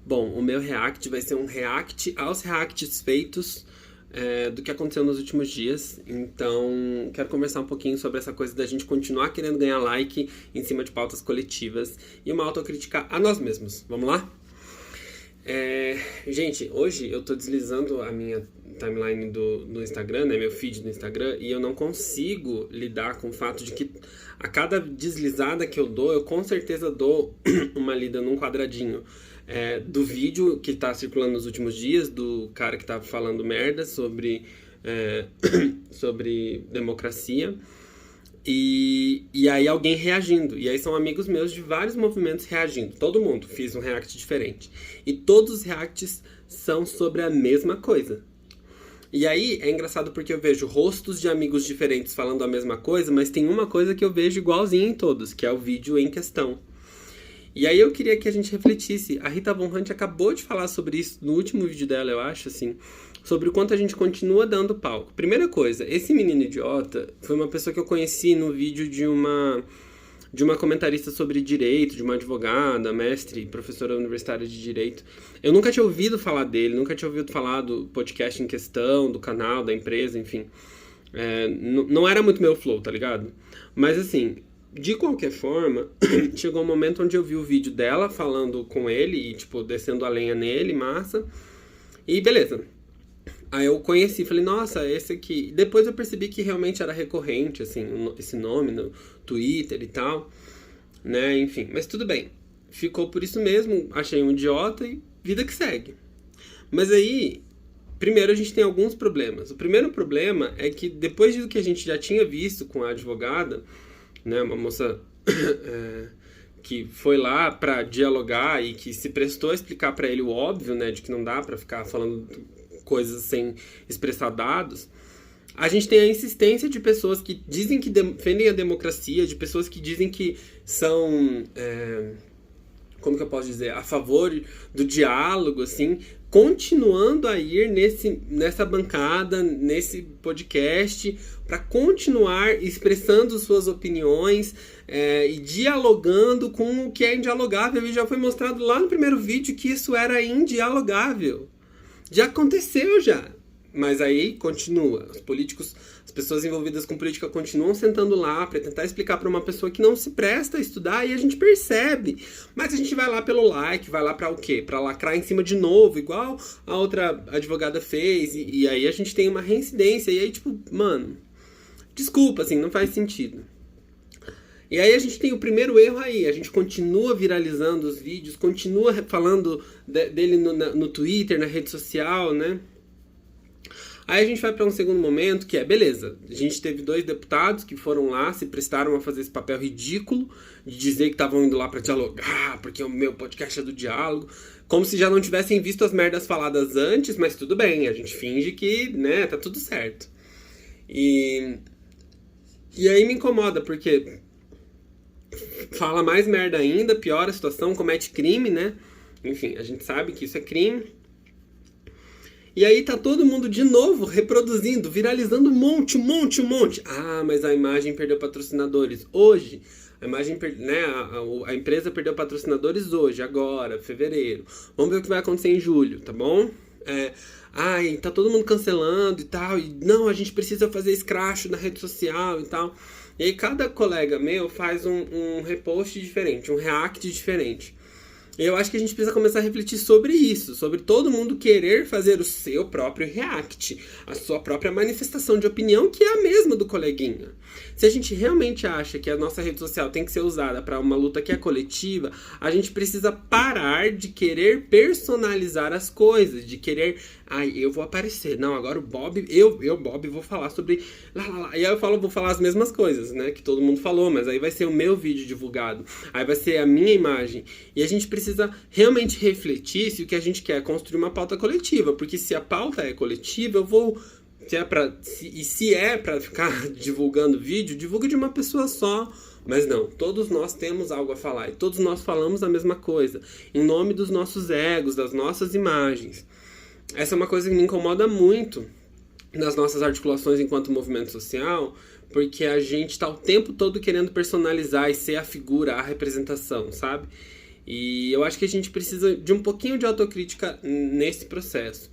Bom, o meu react vai ser um react aos reacts feitos do que aconteceu nos últimos dias. Então, quero conversar um pouquinho sobre essa coisa da gente continuar querendo ganhar like em cima de pautas coletivas e uma autocrítica a nós mesmos. Vamos lá? Gente, hoje eu tô deslizando a minha timeline do Instagram, né, meu feed do Instagram, e eu não consigo lidar com o fato de que a cada deslizada que eu dou, eu com certeza dou uma lida num quadradinho do vídeo que tá circulando nos últimos dias, do cara que tá falando merda sobre democracia. E aí alguém reagindo. E aí são amigos meus de vários movimentos reagindo. Todo mundo fez um react diferente. E todos os reacts são sobre a mesma coisa. E aí é engraçado porque eu vejo rostos de amigos diferentes falando a mesma coisa, mas tem uma coisa que eu vejo igualzinha em todos, que é o vídeo em questão. E aí eu queria que a gente refletisse. A Rita Von Hunt acabou de falar sobre isso no último vídeo dela, eu acho, assim, sobre o quanto a gente continua dando palco. Primeira coisa, esse menino idiota foi uma pessoa que eu conheci no vídeo de uma comentarista sobre direito, de uma advogada, mestre, professora universitária de direito. Eu nunca tinha ouvido falar dele, nunca tinha ouvido falar do podcast em questão, do canal, da empresa, enfim. Não era muito meu flow, tá ligado? Mas assim, de qualquer forma, chegou um momento onde eu vi o vídeo dela falando com ele e, tipo, descendo a lenha nele, massa. E beleza. Aí eu conheci, falei, nossa, esse aqui... Depois eu percebi que realmente era recorrente, assim, esse nome no Twitter e tal, né, enfim. Mas tudo bem, ficou por isso mesmo, achei um idiota e vida que segue. Mas aí, primeiro a gente tem alguns problemas. O primeiro problema é que depois do que a gente já tinha visto com a advogada, né, uma moça que foi lá pra dialogar e que se prestou a explicar pra ele o óbvio, né, de que não dá pra ficar falando coisas sem expressar dados, a gente tem a insistência de pessoas que dizem que defendem a democracia, de pessoas que dizem que são, como que eu posso dizer, a favor do diálogo, assim, continuando a ir nessa bancada, nesse podcast, para continuar expressando suas opiniões e dialogando com o que é indialogável. E já foi mostrado lá no primeiro vídeo que isso era indialogável. Já aconteceu já, mas aí continua. Os políticos, as pessoas envolvidas com política continuam sentando lá para tentar explicar para uma pessoa que não se presta a estudar e a gente percebe. Mas a gente vai lá pelo like, vai lá para o quê? Para lacrar em cima de novo, igual a outra advogada fez, e aí a gente tem uma reincidência, e aí tipo, mano, desculpa, assim, não faz sentido. E aí a gente tem o primeiro erro aí, a gente continua viralizando os vídeos, continua falando dele no Twitter, na rede social, né? Aí a gente vai para um segundo momento, que é, beleza, a gente teve 2 deputados que foram lá, se prestaram a fazer esse papel ridículo, de dizer que estavam indo lá para dialogar, porque o meu podcast é do diálogo, como se já não tivessem visto as merdas faladas antes, mas tudo bem, a gente finge que, né, tá tudo certo. E aí me incomoda, porque fala mais merda ainda, piora a situação, comete crime, né? Enfim, a gente sabe que isso é crime. E aí tá todo mundo de novo reproduzindo, viralizando um monte. Ah, mas a imagem perdeu patrocinadores hoje. A imagem, né, a empresa perdeu patrocinadores hoje, agora, fevereiro. Vamos ver o que vai acontecer em julho, tá bom? Ai, tá todo mundo cancelando e tal. E não, a gente precisa fazer escracho na rede social e tal. E aí cada colega meu faz um repost diferente, um react diferente. E eu acho que a gente precisa começar a refletir sobre isso, sobre todo mundo querer fazer o seu próprio react, a sua própria manifestação de opinião, que é a mesma do coleguinha. Se a gente realmente acha que a nossa rede social tem que ser usada para uma luta que é coletiva, a gente precisa parar de querer personalizar as coisas, de querer, eu vou aparecer, não, agora o Bob, Bob, vou falar sobre e aí eu vou falar as mesmas coisas, né, que todo mundo falou, mas aí vai ser o meu vídeo divulgado, aí vai ser a minha imagem, e a gente precisa realmente refletir se o que a gente quer é construir uma pauta coletiva, porque se a pauta é coletiva, eu vou... Se é pra ficar divulgando vídeo, divulga de uma pessoa só. Mas não, todos nós temos algo a falar e todos nós falamos a mesma coisa, em nome dos nossos egos, das nossas imagens. Essa é uma coisa que me incomoda muito nas nossas articulações enquanto movimento social, porque a gente tá o tempo todo querendo personalizar e ser a figura, a representação, sabe? E eu acho que a gente precisa de um pouquinho de autocrítica nesse processo.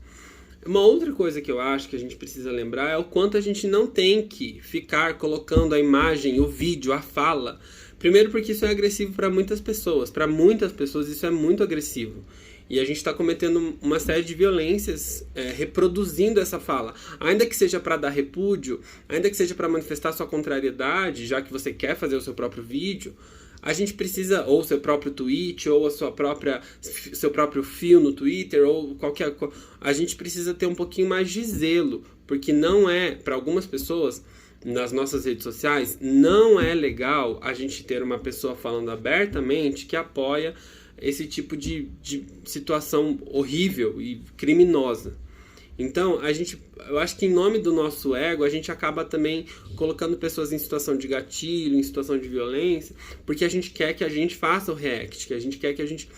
Uma outra coisa que eu acho que a gente precisa lembrar é o quanto a gente não tem que ficar colocando a imagem, o vídeo, a fala. Primeiro porque isso é agressivo para muitas pessoas. Para muitas pessoas isso é muito agressivo. E a gente está cometendo uma série de violências reproduzindo essa fala. Ainda que seja para dar repúdio, ainda que seja para manifestar sua contrariedade, já que você quer fazer o seu próprio vídeo, a gente precisa, ou seu próprio tweet, ou seu próprio fio no Twitter, ou qualquer coisa. A gente precisa ter um pouquinho mais de zelo, porque não é, para algumas pessoas, nas nossas redes sociais, não é legal a gente ter uma pessoa falando abertamente que apoia esse tipo de situação horrível e criminosa. Então, eu acho que em nome do nosso ego, a gente acaba também colocando pessoas em situação de gatilho, em situação de violência, porque a gente quer que a gente faça o react, que a gente quer que a gente...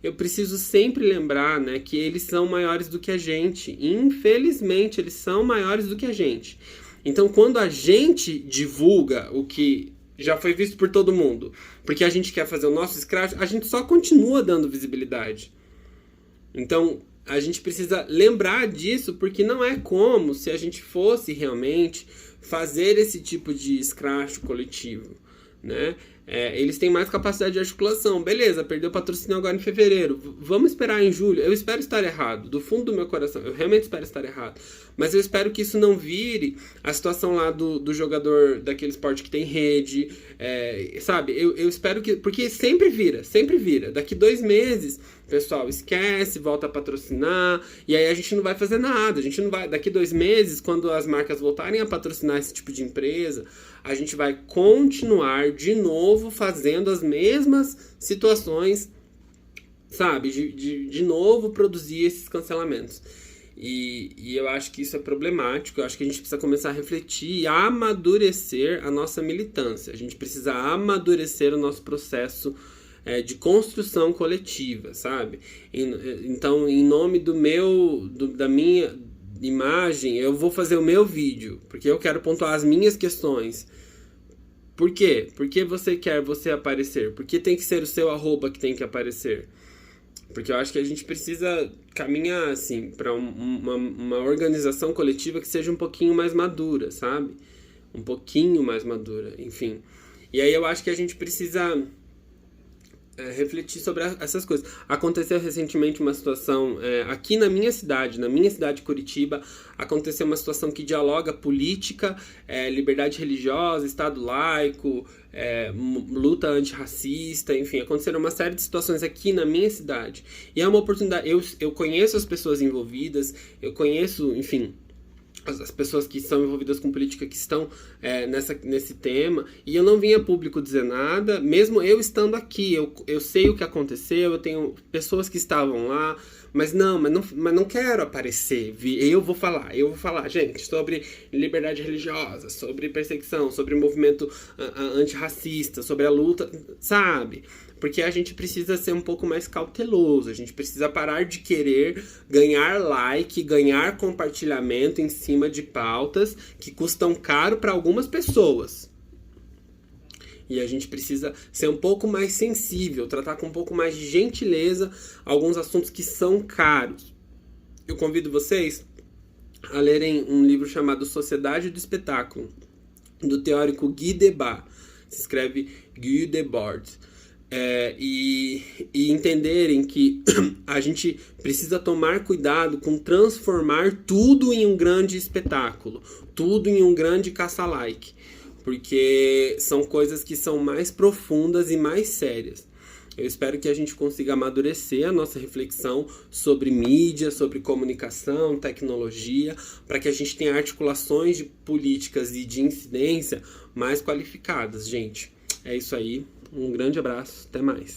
Eu preciso sempre lembrar, né, que eles são maiores do que a gente. Infelizmente, eles são maiores do que a gente. Então, quando a gente divulga o que já foi visto por todo mundo, porque a gente quer fazer o nosso escracho, a gente só continua dando visibilidade. Então, a gente precisa lembrar disso, porque não é como se a gente fosse realmente fazer esse tipo de escracho coletivo, né? Eles têm mais capacidade de articulação. Beleza, perdeu o patrocínio agora em fevereiro. Vamos esperar em julho. Eu espero estar errado, do fundo do meu coração. Eu realmente espero estar errado. Mas eu espero que isso não vire a situação lá do jogador daquele esporte que tem rede. Sabe? Eu espero que... Porque sempre vira. Daqui 2 meses, o pessoal esquece, volta a patrocinar. E aí a gente não vai fazer nada. Daqui 2 meses, quando as marcas voltarem a patrocinar esse tipo de empresa, a gente vai continuar de novo fazendo as mesmas situações, sabe? De novo produzir esses cancelamentos. E eu acho que isso é problemático. Eu acho que a gente precisa começar a refletir e amadurecer a nossa militância. A gente precisa amadurecer o nosso processo de construção coletiva, sabe? Então, em nome da minha imagem, eu vou fazer o meu vídeo, porque eu quero pontuar as minhas questões. Por quê? Por que você quer aparecer? Por que tem que ser o seu @ que tem que aparecer? Porque eu acho que a gente precisa caminhar, assim, para uma organização coletiva que seja um pouquinho mais madura, sabe? Um pouquinho mais madura, enfim. E aí eu acho que a gente precisa refletir sobre essas coisas. Aconteceu recentemente uma situação aqui na minha cidade Curitiba, aconteceu uma situação que dialoga política, liberdade religiosa, Estado laico, luta antirracista, enfim, aconteceram uma série de situações aqui na minha cidade. E é uma oportunidade, eu conheço as pessoas envolvidas, eu conheço, enfim, as pessoas que são envolvidas com política, que estão nesse tema, e eu não vim a público dizer nada, mesmo eu estando aqui, eu sei o que aconteceu, eu tenho pessoas que estavam lá, mas não quero aparecer, eu vou falar, gente, sobre liberdade religiosa, sobre perseguição, sobre movimento antirracista, sobre a luta, sabe? Porque a gente precisa ser um pouco mais cauteloso, a gente precisa parar de querer ganhar like, ganhar compartilhamento em cima de pautas que custam caro para algumas pessoas. E a gente precisa ser um pouco mais sensível, tratar com um pouco mais de gentileza alguns assuntos que são caros. Eu convido vocês a lerem um livro chamado Sociedade do Espetáculo, do teórico Guy Debord. Se escreve Guy Debord. E entenderem que a gente precisa tomar cuidado com transformar tudo em um grande espetáculo, tudo em um grande caça-like, porque são coisas que são mais profundas e mais sérias. Eu espero que a gente consiga amadurecer a nossa reflexão sobre mídia, sobre comunicação, tecnologia, para que a gente tenha articulações de políticas e de incidência mais qualificadas, gente. É isso aí. Um grande abraço. Até mais.